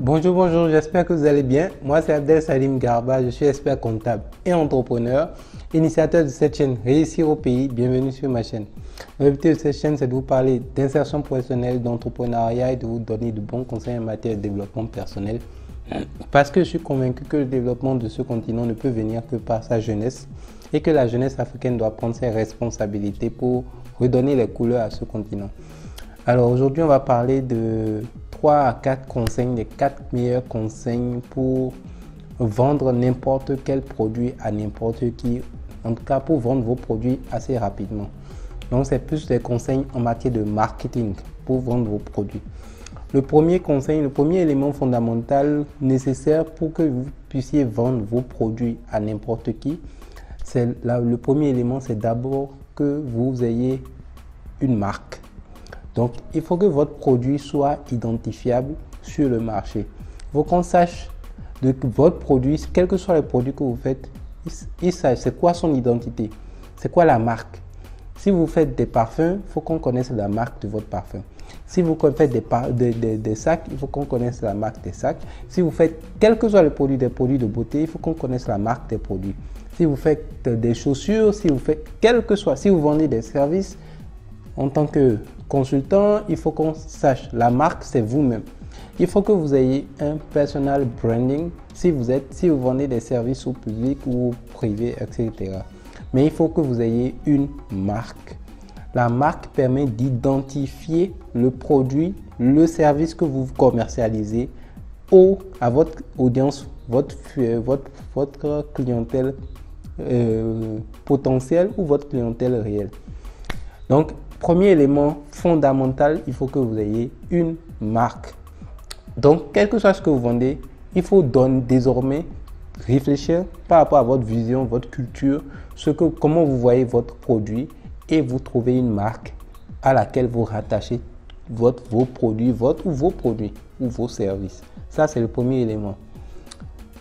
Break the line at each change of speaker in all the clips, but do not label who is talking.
Bonjour, j'espère que vous allez bien. Moi, c'est Abdel Salim Garba, je suis expert comptable et entrepreneur, initiateur de cette chaîne Réussir au pays. Bienvenue sur ma chaîne. L'objectif de cette chaîne, c'est de vous parler d'insertion professionnelle, d'entrepreneuriat et de vous donner de bons conseils en matière de développement personnel. Parce que je suis convaincu que le développement de ce continent ne peut venir que par sa jeunesse et que la jeunesse africaine doit prendre ses responsabilités pour redonner les couleurs à ce continent. Alors aujourd'hui, on va parler de 3 à 4 conseils, les 4 meilleurs conseils pour vendre n'importe quel produit à n'importe qui, en tout cas pour vendre vos produits assez rapidement. Donc c'est plus des conseils en matière de marketing pour vendre vos produits. Le premier conseil, le premier élément fondamental nécessaire pour que vous puissiez vendre vos produits à n'importe qui, le premier élément, c'est d'abord que vous ayez une marque. Donc, il faut que votre produit soit identifiable sur le marché. Il faut qu'on sache de votre produit, quels que soient les produits que vous faites, ils sachent c'est quoi son identité, c'est quoi la marque. Si vous faites des parfums, il faut qu'on connaisse la marque de votre parfum. Si vous faites des sacs, il faut qu'on connaisse la marque des sacs. Si vous faites, quels que soient les produits, des produits de beauté, il faut qu'on connaisse la marque des produits. Si vous faites des chaussures, si vous faites, quel que soit, si vous vendez des services, en tant que consultant, il faut qu'on sache la marque, c'est vous-même. Il faut que vous ayez un personal branding si vous vendez des services au public ou au privé, etc. Mais il faut que vous ayez une marque. La marque permet d'identifier le produit, le service que vous commercialisez à votre audience, votre clientèle potentielle ou votre clientèle réelle. Donc, premier élément fondamental, il faut que vous ayez une marque. Donc, quel que soit ce que vous vendez, il faut désormais réfléchir par rapport à votre vision, votre culture, comment vous voyez votre produit et vous trouvez une marque à laquelle vous rattachez vos produits ou vos services. Ça, c'est le premier élément.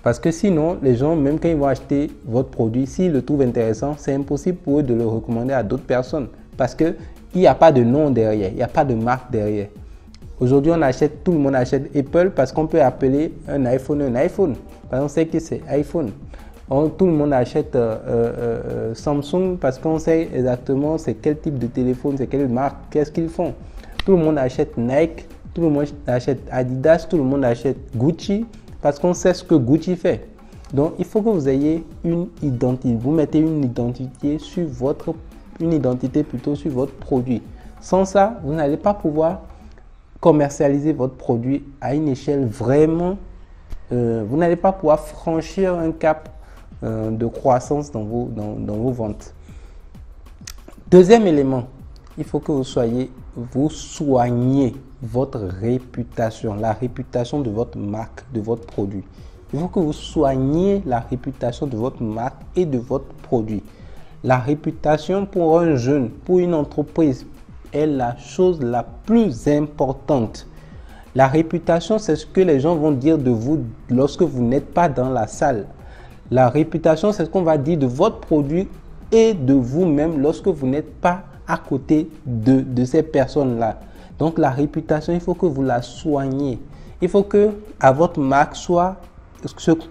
Parce que sinon, les gens, même quand ils vont acheter votre produit, s'ils le trouvent intéressant, c'est impossible pour eux de le recommander à d'autres personnes. Parce qu'il n'y a pas de nom derrière, il n'y a pas de marque derrière. Aujourd'hui, tout le monde achète Apple parce qu'on peut appeler un iPhone un iPhone. Parce qu'on sait que c'est iPhone. Tout le monde achète Samsung parce qu'on sait exactement c'est quel type de téléphone, c'est quelle marque, qu'est-ce qu'ils font. Tout le monde achète Nike, tout le monde achète Adidas, tout le monde achète Gucci parce qu'on sait ce que Gucci fait. Donc, il faut que vous ayez une identité. Vous mettez une identité sur votre produit. Sans ça, vous n'allez pas pouvoir commercialiser votre produit à une échelle vraiment. Vous n'allez pas pouvoir franchir un cap de croissance dans vos ventes. Deuxième élément, il faut que vous soignez votre réputation, la réputation de votre marque, de votre produit. Il faut que vous soigniez la réputation de votre marque et de votre produit. La réputation pour un jeune, pour une entreprise, est la chose la plus importante. La réputation, c'est ce que les gens vont dire de vous lorsque vous n'êtes pas dans la salle. La réputation, c'est ce qu'on va dire de votre produit et de vous-même lorsque vous n'êtes pas à côté de ces personnes-là. Donc, la réputation, il faut que vous la soigniez. Il faut que à votre marque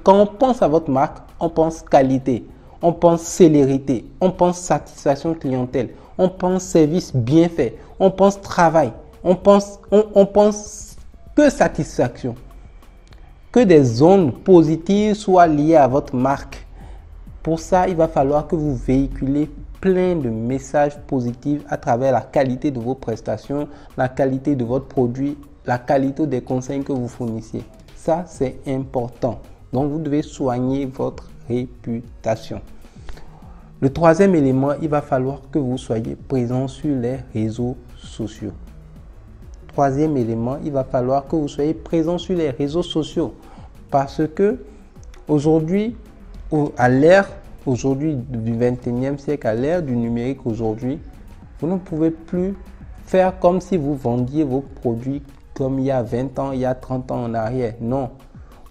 quand on pense à votre marque, on pense qualité. On pense célérité, on pense satisfaction clientèle, on pense service bien fait, on pense travail, on pense que satisfaction. Que des ondes positives soient liées à votre marque. Pour ça, il va falloir que vous véhiculez plein de messages positifs à travers la qualité de vos prestations, la qualité de votre produit, la qualité des conseils que vous fournissez. Ça, c'est important. Donc, vous devez soigner votre réputation. Le troisième élément, il va falloir que vous soyez présent sur les réseaux sociaux. Troisième élément, il va falloir que vous soyez présent sur les réseaux sociaux. Parce que aujourd'hui, à l'ère du 21e siècle, à l'ère du numérique aujourd'hui, vous ne pouvez plus faire comme si vous vendiez vos produits comme il y a 20 ans, il y a 30 ans en arrière. Non.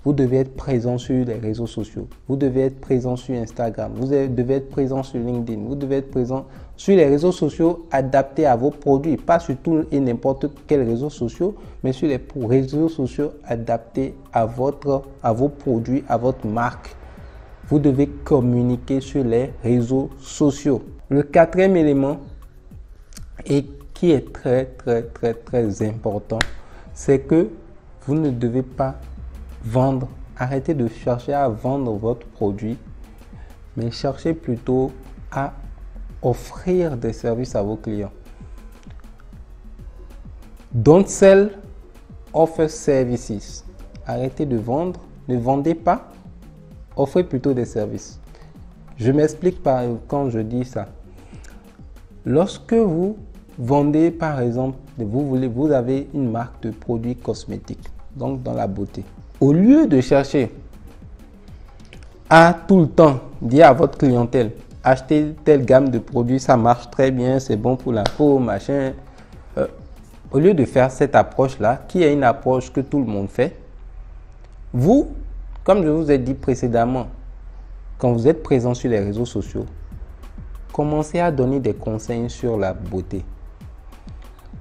Vous devez être présent sur les réseaux sociaux. Vous devez être présent sur Instagram. Vous devez être présent sur LinkedIn. Vous devez être présent sur les réseaux sociaux adaptés à vos produits, pas sur tout et n'importe quel réseau social, mais sur les réseaux sociaux adaptés à vos produits, à votre marque. Vous devez communiquer sur les réseaux sociaux. Le quatrième élément, et qui est très important, c'est que vous ne devez pas vendre. Arrêtez de chercher à vendre votre produit, mais cherchez plutôt à offrir des services à vos clients. Don't sell, offer services. Arrêtez de vendre, ne vendez pas, offrez plutôt des services. Je m'explique quand je dis ça. Lorsque vous vendez, par exemple, vous avez une marque de produits cosmétiques, donc dans la beauté. Au lieu de chercher à tout le temps dire à votre clientèle, achetez telle gamme de produits, ça marche très bien, c'est bon pour la peau, machin. Au lieu de faire cette approche-là, qui est une approche que tout le monde fait, vous, comme je vous ai dit précédemment, quand vous êtes présent sur les réseaux sociaux, commencez à donner des conseils sur la beauté.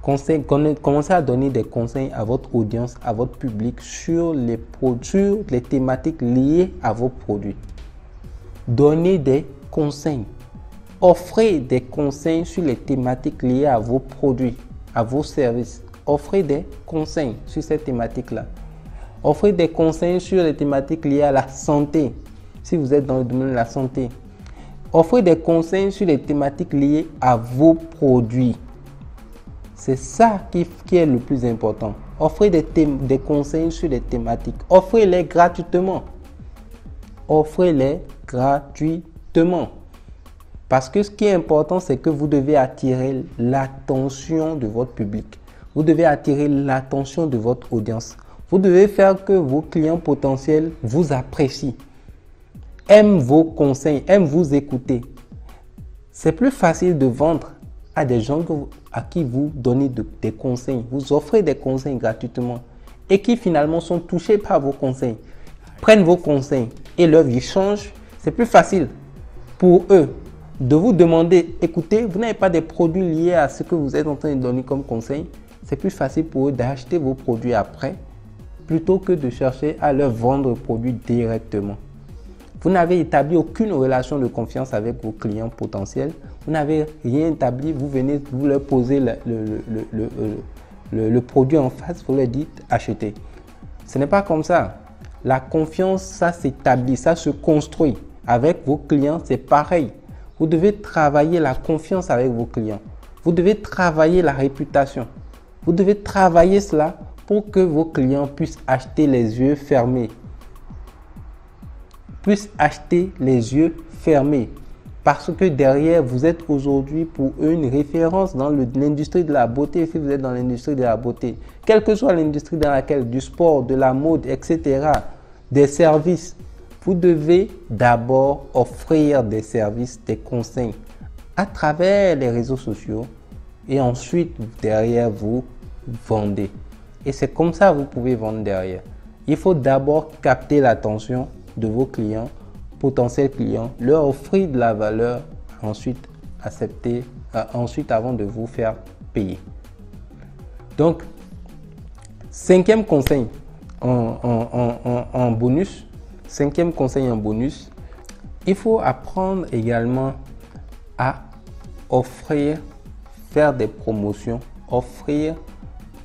Commencez à donner des conseils à votre audience, à votre public sur les thématiques liées à vos produits. Donnez des conseils. Offrez des conseils sur les thématiques liées à vos produits, à vos services. Offrez des conseils sur ces thématiques-là. Offrez des conseils sur les thématiques liées à la santé, si vous êtes dans le domaine de la santé. Offrez des conseils sur les thématiques liées à vos produits. C'est ça qui est le plus important. Offrez des conseils sur les thématiques. Offrez-les gratuitement. Offrez-les gratuitement. Parce que ce qui est important, c'est que vous devez attirer l'attention de votre public. Vous devez attirer l'attention de votre audience. Vous devez faire que vos clients potentiels vous apprécient, aiment vos conseils, aiment vous écouter. C'est plus facile de vendre à des gens à qui vous donnez des conseils, vous offrez des conseils gratuitement et qui finalement sont touchés par vos conseils, prennent vos conseils et leur vie change. C'est plus facile pour eux de vous demander, écoutez, vous n'avez pas des produits liés à ce que vous êtes en train de donner comme conseil. C'est plus facile pour eux d'acheter vos produits après plutôt que de chercher à leur vendre le produit directement. Vous n'avez établi aucune relation de confiance avec vos clients potentiels. Vous n'avez rien établi. Vous venez, vous leur posez le produit en face, vous leur dites achetez. Ce n'est pas comme ça. La confiance, ça s'établit, ça se construit. Avec vos clients, c'est pareil. Vous devez travailler la confiance avec vos clients. Vous devez travailler la réputation. Vous devez travailler cela pour que vos clients puissent acheter les yeux fermés. Parce que derrière, vous êtes aujourd'hui pour eux une référence dans l'industrie de la beauté. Si vous êtes dans l'industrie de la beauté, quelle que soit l'industrie dans laquelle, du sport, de la mode, etc., des services, vous devez d'abord offrir des services, des conseils à travers les réseaux sociaux et ensuite, derrière, vous vendez. Et c'est comme ça que vous pouvez vendre derrière. Il faut d'abord capter l'attention de vos clients, potentiels clients, leur offrir de la valeur, ensuite accepter, avant de vous faire payer. Donc, cinquième conseil en bonus, il faut apprendre également à offrir, faire des promotions, offrir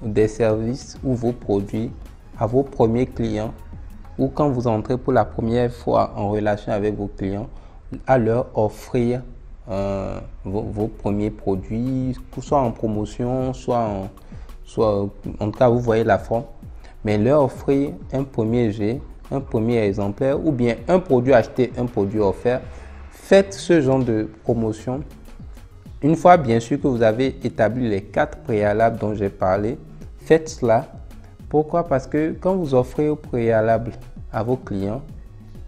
des services ou vos produits à vos premiers clients, ou quand vous entrez pour la première fois en relation avec vos clients, à leur offrir vos premiers produits, soit en promotion, soit en tout cas vous voyez la forme, mais leur offrir un premier jet, un premier exemplaire ou bien un produit acheté, un produit offert. Faites ce genre de promotion une fois bien sûr que vous avez établi les 4 préalables dont j'ai parlé. Faites cela. Pourquoi? Parce que quand vous offrez au préalable à vos clients,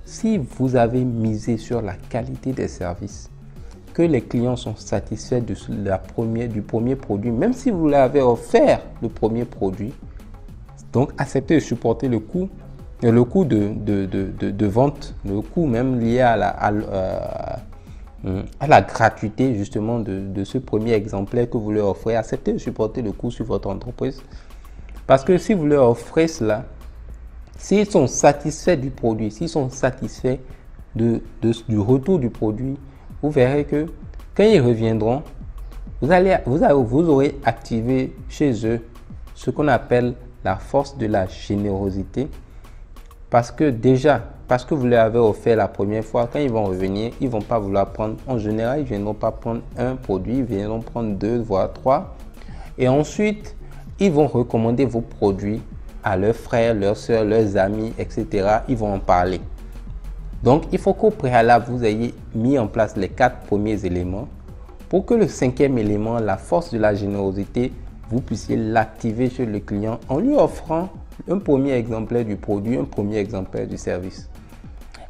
si vous avez misé sur la qualité des services, que les clients sont satisfaits du premier produit, même si vous leur avez offert le premier produit, donc acceptez de supporter le coût de vente, le coût même lié à la gratuité justement de ce premier exemplaire que vous leur offrez. Acceptez de supporter le coût sur votre entreprise. Parce que si vous leur offrez cela, s'ils sont satisfaits du produit, s'ils sont satisfaits du retour du produit, vous verrez que quand ils reviendront, vous aurez activé chez eux ce qu'on appelle la force de la générosité. Parce que vous leur avez offert la première fois, quand ils vont revenir, ils ne vont pas vouloir prendre. En général, ils ne viendront pas prendre un produit, ils viendront prendre 2, voire 3. Et ensuite, ils vont recommander vos produits à leurs frères, leurs soeurs, leurs amis, etc. Ils vont en parler. Donc, il faut qu'au préalable, vous ayez mis en place les 4 premiers éléments pour que le 5e élément, la force de la générosité, vous puissiez l'activer chez le client en lui offrant un premier exemplaire du produit, un premier exemplaire du service.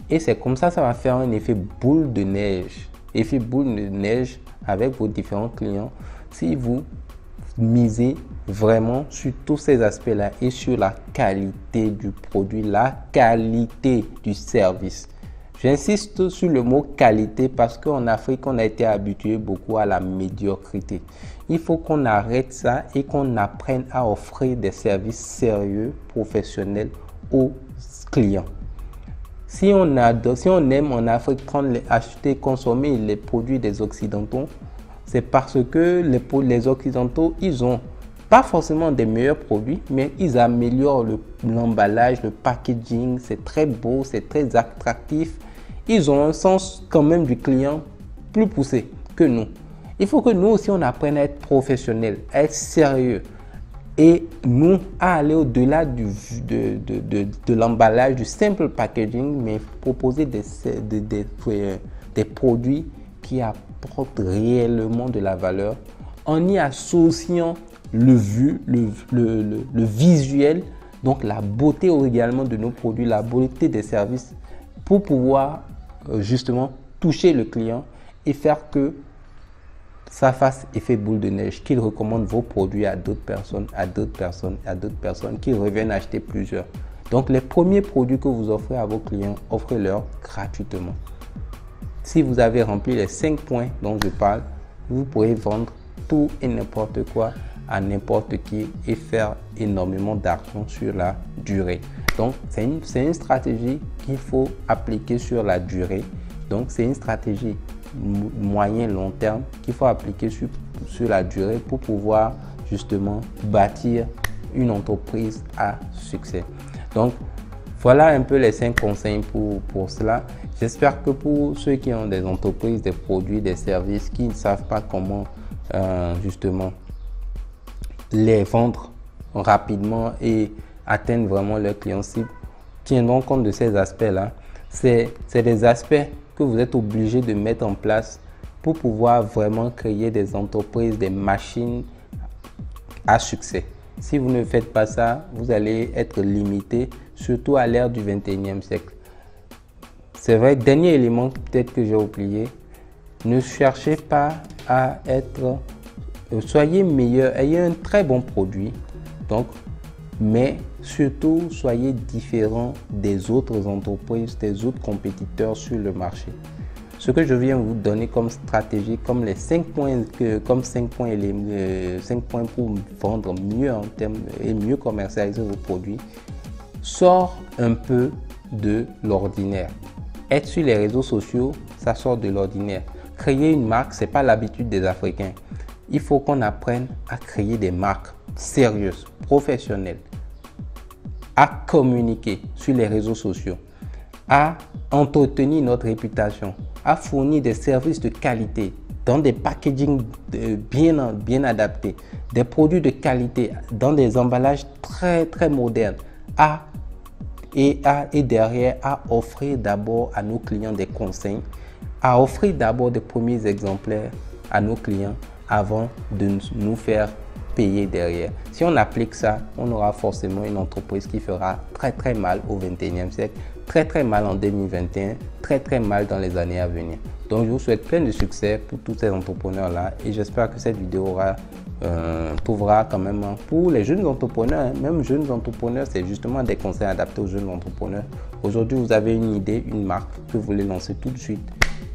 Et c'est comme ça, ça va faire un effet boule de neige. Effet boule de neige avec vos différents clients si vous misez vraiment sur tous ces aspects-là et sur la qualité du produit, la qualité du service. J'insiste sur le mot qualité parce qu'en Afrique, on a été habitué beaucoup à la médiocrité. Il faut qu'on arrête ça et qu'on apprenne à offrir des services sérieux, professionnels aux clients. Si on aime en Afrique acheter, consommer les produits des Occidentaux, c'est parce que les Occidentaux, ils ont pas forcément des meilleurs produits, mais ils améliorent l'emballage, le packaging, c'est très beau, c'est très attractif. Ils ont un sens quand même du client plus poussé que nous. Il faut que nous aussi, on apprenne à être professionnels, à être sérieux et nous, à aller au-delà de l'emballage, du simple packaging, mais proposer des produits qui apportent réellement de la valeur en y associant le visuel, donc la beauté également de nos produits, la beauté des services pour pouvoir justement toucher le client et faire que ça fasse effet boule de neige, qu'il recommande vos produits à d'autres personnes, à d'autres personnes, à d'autres personnes, qui reviennent acheter plusieurs. Donc les premiers produits que vous offrez à vos clients, offrez-leur gratuitement. Si vous avez rempli les 5 points dont je parle, vous pourrez vendre tout et n'importe quoi à n'importe qui et faire énormément d'argent sur la durée. Donc, c'est une stratégie qu'il faut appliquer sur la durée. Donc, c'est une stratégie moyen-long terme qu'il faut appliquer sur la durée pour pouvoir justement bâtir une entreprise à succès. Donc, voilà un peu les 5 conseils pour cela. J'espère que pour ceux qui ont des entreprises, des produits, des services, qui ne savent pas comment justement les vendre rapidement et atteindre vraiment leurs clients cibles, tiendront compte de ces aspects-là. C'est des aspects que vous êtes obligé de mettre en place pour pouvoir vraiment créer des entreprises, des machines à succès. Si vous ne faites pas ça, vous allez être limité, surtout à l'ère du 21e siècle. C'est vrai, dernier élément peut-être que j'ai oublié, ne cherchez pas à être, soyez meilleur, ayez un très bon produit, donc, mais surtout soyez différent des autres entreprises, des autres compétiteurs sur le marché. Ce que je viens vous donner comme stratégie, comme les 5 points, 5 points pour vendre mieux en termes et mieux commercialiser vos produits, sort un peu de l'ordinaire. Être sur les réseaux sociaux, ça sort de l'ordinaire. Créer une marque, ce n'est pas l'habitude des Africains. Il faut qu'on apprenne à créer des marques sérieuses, professionnelles, à communiquer sur les réseaux sociaux, à entretenir notre réputation, à fournir des services de qualité dans des packaging bien adaptés, des produits de qualité dans des emballages très modernes, et derrière à offrir d'abord à nos clients des conseils, à offrir d'abord des premiers exemplaires à nos clients avant de nous faire payer derrière. Si on applique ça, on aura forcément une entreprise qui fera très mal au 21e siècle, très mal en 2021, très mal dans les années à venir. Donc je vous souhaite plein de succès pour tous ces entrepreneurs là et j'espère que cette vidéo trouvera quand même pour les jeunes entrepreneurs, même jeunes entrepreneurs, c'est justement des conseils adaptés aux jeunes entrepreneurs. Aujourd'hui vous avez une idée, une marque que vous voulez lancer tout de suite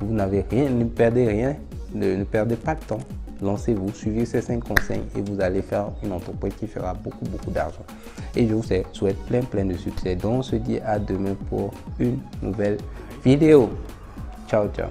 Vous n'avez rien, ne perdez rien, ne perdez pas de temps. Lancez-vous, suivez ces 5 conseils et vous allez faire une entreprise qui fera beaucoup d'argent. Et je vous souhaite plein de succès. Donc on se dit à demain pour une nouvelle vidéo. Ciao, ciao.